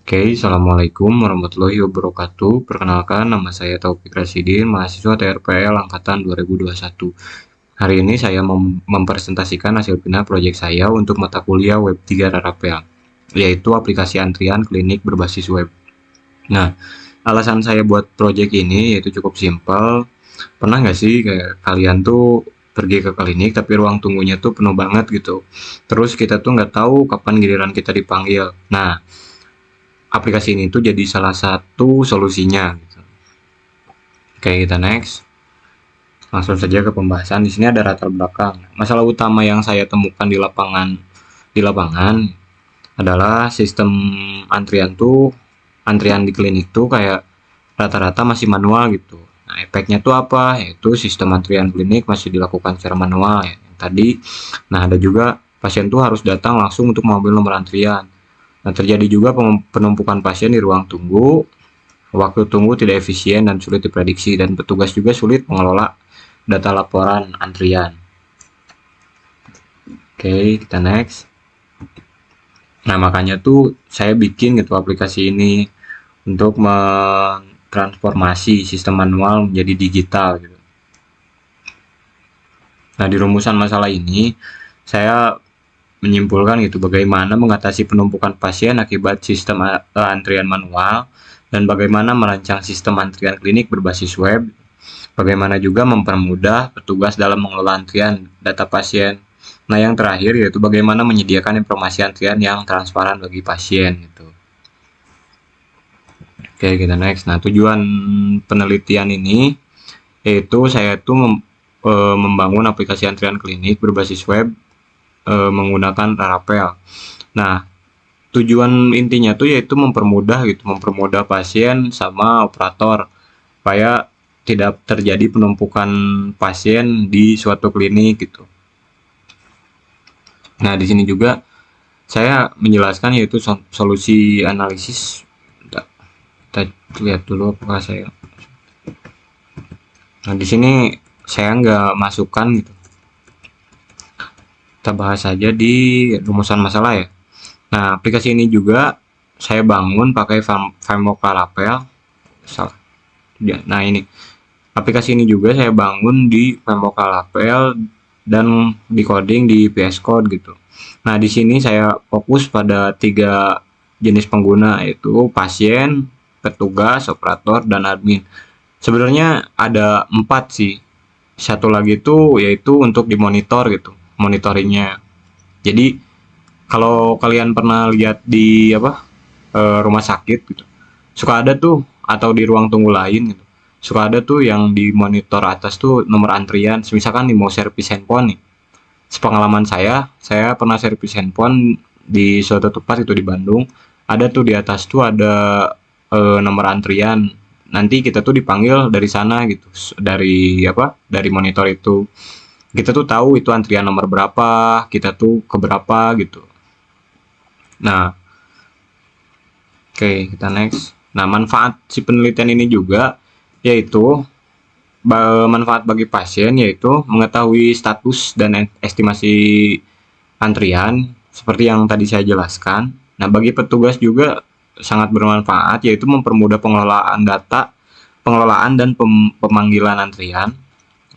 Oke, Assalamualaikum warahmatullahi wabarakatuh. Perkenalkan, nama saya Taufik Rasidin, mahasiswa TRPL Angkatan 2021. Hari ini saya mempresentasikan hasil final proyek saya untuk mata kuliah Web 3 Rarapel, yaitu aplikasi antrian klinik berbasis web. Nah, alasan saya buat proyek ini yaitu cukup simpel. Pernah nggak sih kayak kalian tuh pergi ke klinik tapi ruang tunggunya tuh penuh banget gitu. Terus kita tuh nggak tahu kapan giliran kita dipanggil. Nah, aplikasi ini tuh jadi salah satu solusinya gitu. Oke, kita next. Langsung saja ke pembahasan. Di sini ada latar belakang. Masalah utama yang saya temukan di lapangan adalah sistem antrian di klinik tuh kayak rata-rata masih manual gitu. Nah, efeknya tuh apa? Yaitu sistem antrian klinik masih dilakukan secara manual ya. Yang tadi, nah ada juga pasien tuh harus datang langsung untuk mengambil nomor antrian. Nah, terjadi juga penumpukan pasien di ruang tunggu, waktu tunggu tidak efisien dan sulit diprediksi, dan petugas juga sulit mengelola data laporan antrian. Oke, kita next. Nah, makanya tuh saya bikin gitu aplikasi ini untuk mentransformasi sistem manual menjadi digital gitu. Nah, di rumusan masalah ini saya menyimpulkan gitu bagaimana mengatasi penumpukan pasien akibat sistem antrian manual dan bagaimana merancang sistem antrian klinik berbasis web, bagaimana juga mempermudah petugas dalam mengelola antrian data pasien. Nah, yang terakhir yaitu bagaimana menyediakan informasi antrian yang transparan bagi pasien gitu. Oke, kita next. Nah, tujuan penelitian ini yaitu saya tuh membangun aplikasi antrian klinik berbasis web menggunakan Laravel. Nah, tujuan intinya tuh yaitu mempermudah pasien sama operator supaya tidak terjadi penumpukan pasien di suatu klinik gitu. Nah, di sini juga saya menjelaskan yaitu solusi analisis. Kita lihat dulu apakah saya. Nah, di sini saya nggak masukkan gitu. Kita bahas saja di rumusan masalah ya. Nah, aplikasi ini juga saya bangun pakai framework Laravel. Nah, ini aplikasi ini juga saya bangun di framework Laravel dan di coding di VS Code gitu. Nah, di sini saya fokus pada 3 jenis pengguna, yaitu pasien, petugas, operator, dan admin. Sebenarnya ada 4 sih. Satu lagi itu yaitu untuk dimonitor gitu, monitoringnya. Jadi kalau kalian pernah lihat di rumah sakit gitu, suka ada tuh, atau di ruang tunggu lain gitu, suka ada tuh yang di monitor atas tuh nomor antrian. Misalkan nih mau servis handphone nih, sepengalaman saya pernah servis handphone di suatu tempat itu di Bandung. Ada tuh di atas tuh ada nomor antrian. Nanti kita tuh dipanggil dari sana gitu, dari monitor itu. Kita tuh tahu itu antrian nomor berapa, kita tuh ke berapa gitu. Nah, oke, kita next. Nah, manfaat si penelitian ini juga yaitu manfaat bagi pasien yaitu mengetahui status dan estimasi antrian seperti yang tadi saya jelaskan. Nah, bagi petugas juga sangat bermanfaat yaitu mempermudah pengelolaan dan pemanggilan antrian.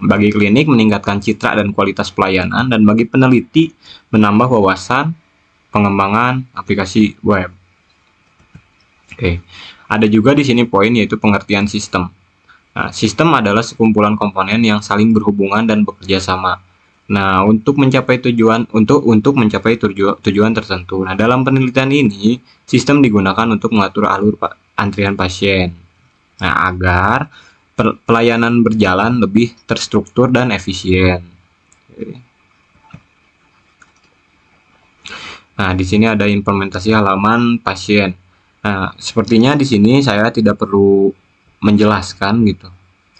Bagi klinik meningkatkan citra dan kualitas pelayanan, dan bagi peneliti menambah wawasan pengembangan aplikasi web. Oke. Ada juga di sini poin yaitu pengertian sistem. Nah, sistem adalah sekumpulan komponen yang saling berhubungan dan bekerja sama. Nah, untuk mencapai tujuan tertentu. Nah, dalam penelitian ini, sistem digunakan untuk mengatur alur antrian pasien. Nah, agar pelayanan berjalan lebih terstruktur dan efisien. Nah, di sini ada implementasi halaman pasien. Nah, sepertinya di sini saya tidak perlu menjelaskan gitu,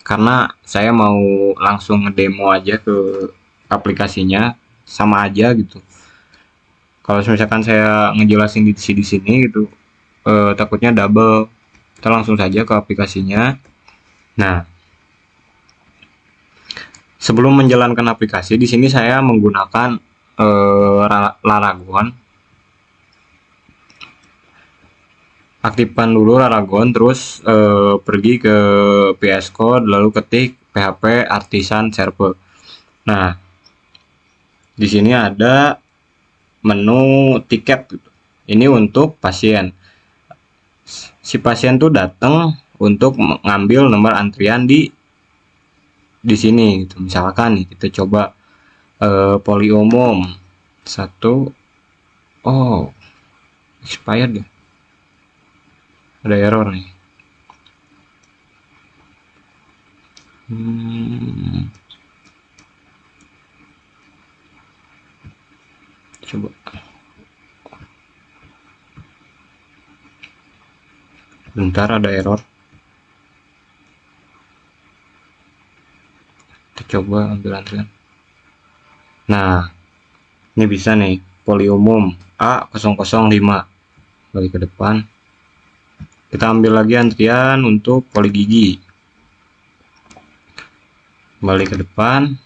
karena saya mau langsung ngedemo aja ke aplikasinya, sama aja gitu. Kalau misalkan saya ngejelasin di sini gitu, takutnya double. Kita langsung saja ke aplikasinya. Nah, sebelum menjalankan aplikasi, di sini saya menggunakan Laragon. aktifkan dulu Raragon, terus pergi ke VS Code, lalu ketik PHP Artisan Server. Nah, di sini ada menu tiket gitu. Ini untuk pasien. Si pasien tuh datang untuk mengambil nomor antrian di sini gitu. Misalkan nih kita coba poli umum satu. Oh, expired ya. Ada error nih. Coba. Bentar, ada error. Kita coba ambil antrian. Nah, ini bisa nih, poli umum A005. Balik ke depan. Kita ambil lagi antrian untuk poli gigi. Balik ke depan.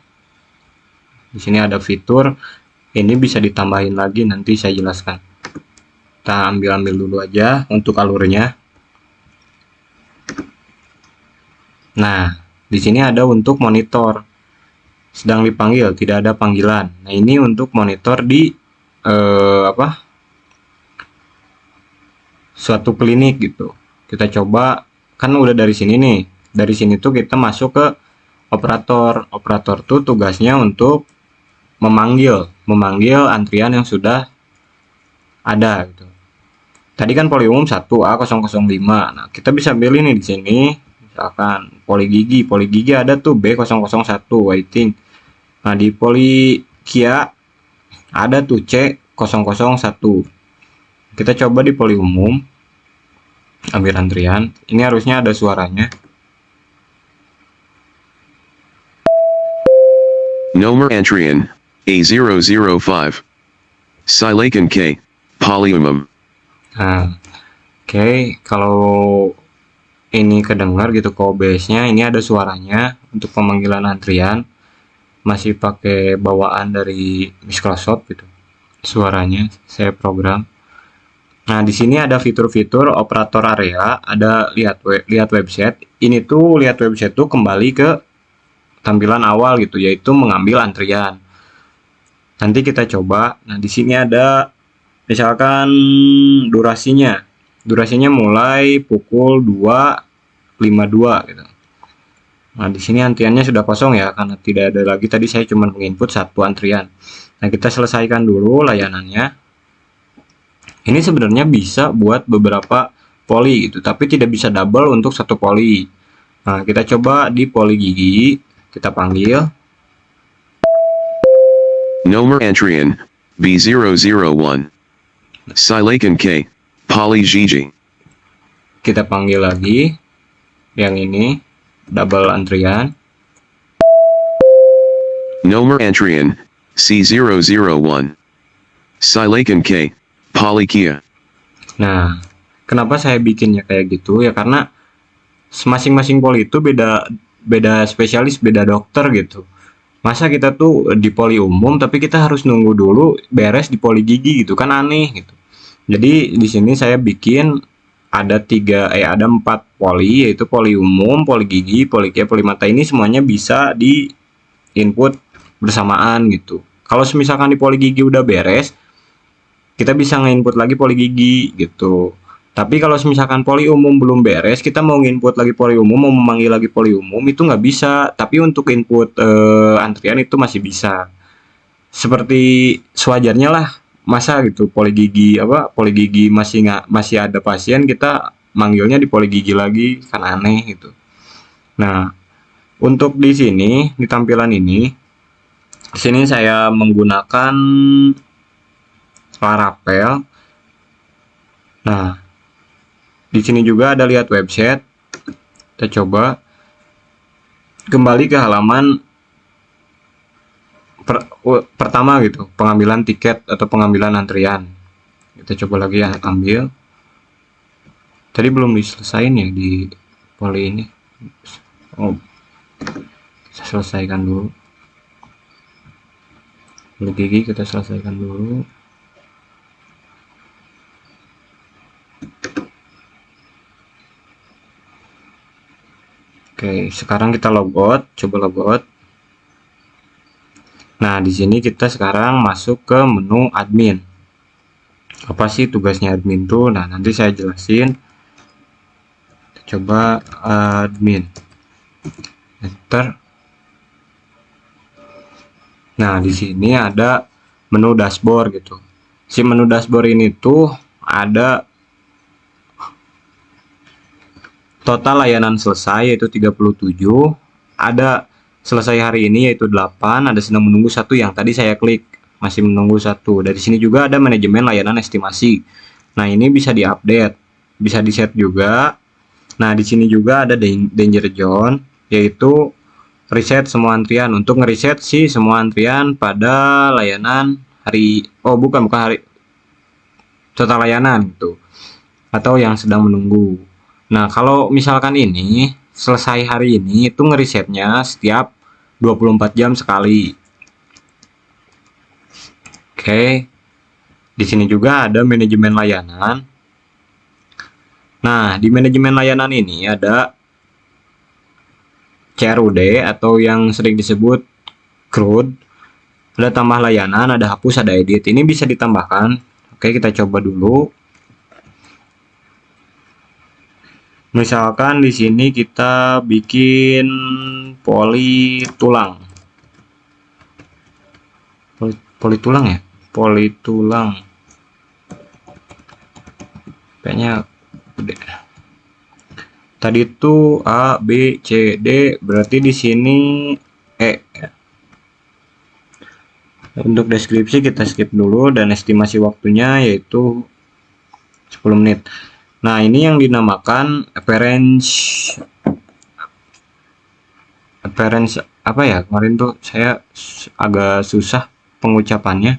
Di sini ada fitur, ini bisa ditambahin lagi, nanti saya jelaskan. Kita ambil dulu aja untuk alurnya. Nah, di sini ada untuk monitor. Sedang dipanggil, tidak ada panggilan. Nah, ini untuk monitor di suatu klinik gitu. Kita coba, kan udah dari sini nih. Dari sini tuh kita masuk ke operator. Operator tuh tugasnya untuk memanggil antrian yang sudah ada gitu. Tadi kan poli umum 1 A005. Nah, kita bisa pilih nih di sini. Misalkan poli gigi ada tuh B001 waiting. Nah, di poli Kia ada tuh C001. Kita coba di poli umum, ambil antrian. Ini harusnya ada suaranya. Nomor antrian A005 Silakan K Polyumum. Nah, oke, kalau ini kedengar gitu ke OBS-nya, ini ada suaranya untuk pemanggilan antrian. Masih pakai bawaan dari Microsoft gitu. Suaranya saya program. Nah, di sini ada fitur-fitur operator area, ada lihat website. Ini tuh lihat website tuh kembali ke tampilan awal gitu, yaitu mengambil antrian. Nanti kita coba. Nah, di sini ada misalkan durasinya. Durasinya mulai pukul 2.52 gitu. Nah, di sini antriannya sudah kosong ya, karena tidak ada lagi. Tadi saya cuma menginput satu antrian. Nah, kita selesaikan dulu layanannya. Ini sebenarnya bisa buat beberapa poli gitu, tapi tidak bisa double untuk satu poli. Nah, kita coba di poli gigi, kita panggil. Nomor antrian B001 Silakan K Poly Gigi. Kita panggil lagi yang ini, double antrian. Nomor antrian C001 Silakan K Poly Kia. Nah, kenapa saya bikinnya kayak gitu ya, karena masing-masing poli itu beda spesialis, beda dokter gitu. Masa kita tuh di poli umum tapi kita harus nunggu dulu beres di poli gigi gitu, kan aneh gitu. Jadi di sini saya bikin ada 4 poli, yaitu poli umum, poli gigi, poli kia, poli mata. Ini semuanya bisa di input bersamaan gitu. Kalau misalkan di poli gigi udah beres, kita bisa nge-input lagi poli gigi gitu. Tapi kalau misalkan poli umum belum beres, kita mau input lagi poli umum, mau memanggil lagi poli umum, itu nggak bisa. Tapi untuk input antrian itu masih bisa. Seperti sewajarnya lah. Masa gitu poli gigi masih ada pasien, kita manggilnya di poli gigi lagi, kan aneh gitu. Nah, untuk di sini di tampilan ini, di sini saya menggunakan Laravel. Nah, di sini juga ada lihat website. Kita coba kembali ke halaman pertama gitu, pengambilan tiket atau pengambilan antrian. Kita coba lagi ya, ambil. Tadi belum diselesain ya di poli ini. Oh, kita selesaikan dulu. Poli gigi kita selesaikan dulu. Oke, sekarang kita logout, coba logout. Nah, di sini kita sekarang masuk ke menu admin. Apa sih tugasnya admin tuh? Nah, nanti saya jelasin. Coba admin. Enter. Nah, di sini ada menu dashboard gitu. Si menu dashboard ini tuh ada total layanan selesai yaitu 37, ada selesai hari ini yaitu 8, ada sedang menunggu 1 yang tadi saya klik, masih menunggu 1. Dari sini juga ada manajemen layanan estimasi. Nah, ini bisa diupdate, bisa di-set juga. Nah, di sini juga ada danger zone yaitu reset semua antrian, untuk ngereset sih semua antrian pada layanan hari, oh bukan hari total layanan gitu, atau yang sedang menunggu. Nah, kalau misalkan ini selesai hari ini itu ngerisetnya setiap 24 jam sekali. Oke. Di sini juga ada manajemen layanan. Nah, di manajemen layanan ini ada CRUD atau yang sering disebut CRUD. Ada tambah layanan, ada hapus, ada edit. Ini bisa ditambahkan. Oke, kita coba dulu. Misalkan di sini kita bikin poli tulang. Poli tulang ya? Poli tulang. Kayaknya udah. Tadi itu A, B, C, D, berarti di sini E. Untuk deskripsi kita skip dulu dan estimasi waktunya yaitu 10 menit. Nah, ini yang dinamakan appearance apa ya? Kemarin tuh saya agak susah pengucapannya.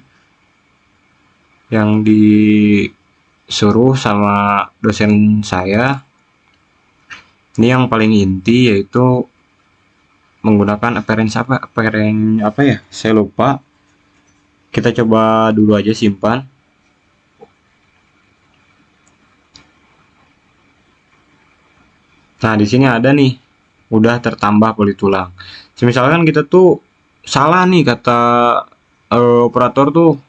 Yang disuruh sama dosen saya. Ini yang paling inti yaitu menggunakan appearance apa ya? Saya lupa. Kita coba dulu aja simpan. Nah, di sini ada nih, udah tertambah poli tulang. Misalkan kita tuh salah nih kata operator tuh,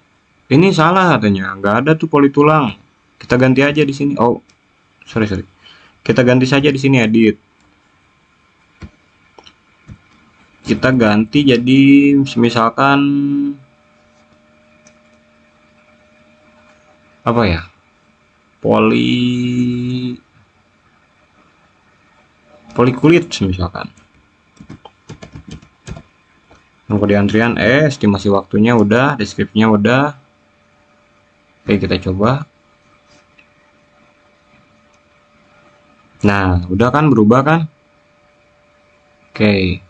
ini salah katanya, nggak ada tuh poli tulang. Kita ganti aja di sini. Oh, sorry. Kita ganti saja di sini edit. Kita ganti jadi misalkan apa ya? Poli kulit misalkan. Kode antrian estimasi waktunya udah, deskripsinya udah. Oke, kita coba. Nah, udah kan, berubah kan? Oke.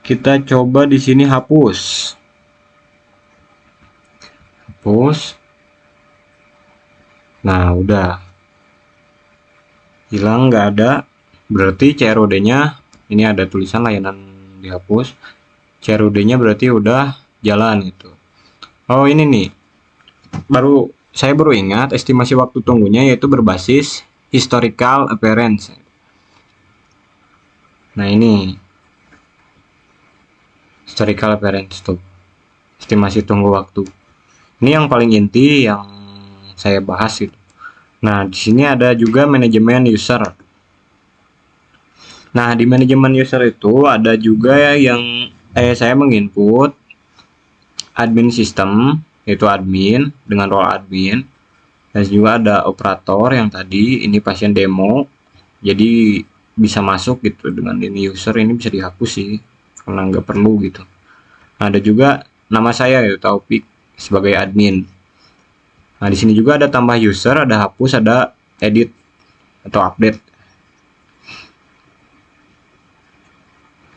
Kita coba di sini hapus. Hapus. Nah, udah. Hilang, nggak ada. Berarti CROD-nya ini ada tulisan layanan dihapus. CROD-nya berarti udah jalan gitu. Oh, ini nih. Saya baru ingat estimasi waktu tunggunya yaitu berbasis historical appearance. Nah, ini historical appearance tuh. Estimasi tunggu waktu. Ini yang paling inti yang saya bahas gitu. Nah, di sini ada juga manajemen user. Nah, di manajemen user itu ada juga yang saya menginput admin sistem, yaitu admin dengan role admin. Dan juga ada operator yang tadi ini pasien demo. Jadi bisa masuk gitu dengan ini user, ini bisa dihapus sih karena nggak perlu gitu. Nah, ada juga nama saya yaitu Taufik sebagai admin. Nah, di sini juga ada tambah user, ada hapus, ada edit atau update.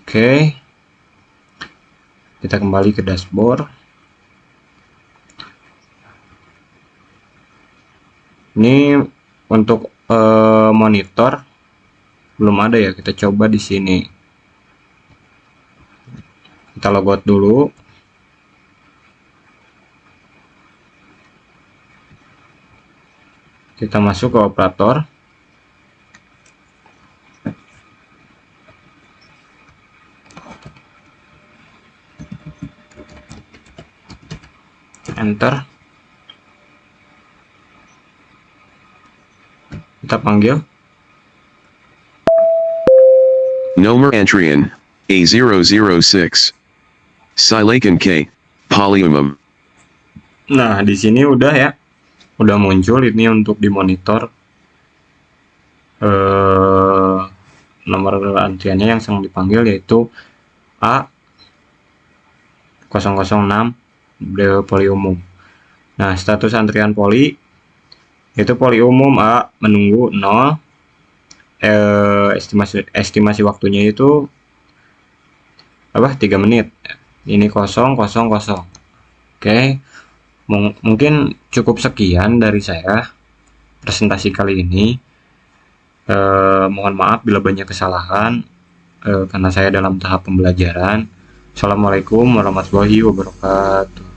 Oke. Kita kembali ke dashboard. Ini untuk monitor belum ada ya, kita coba di sini. Kita logout dulu. Kita masuk ke operator. enter, kita panggil. Nomor antrian A006. Silakan K. Polyumum. Nah, di sini udah ya, udah muncul ini untuk dimonitor nomor antriannya yang sedang dipanggil, yaitu A006 poli umum. Nah, status antrian poli itu poli umum A menunggu 0, estimasi waktunya itu 3 menit. Ini 000. Oke, mungkin cukup sekian dari saya presentasi kali ini. Mohon maaf bila banyak kesalahan, karena saya dalam tahap pembelajaran. Assalamualaikum warahmatullahi wabarakatuh.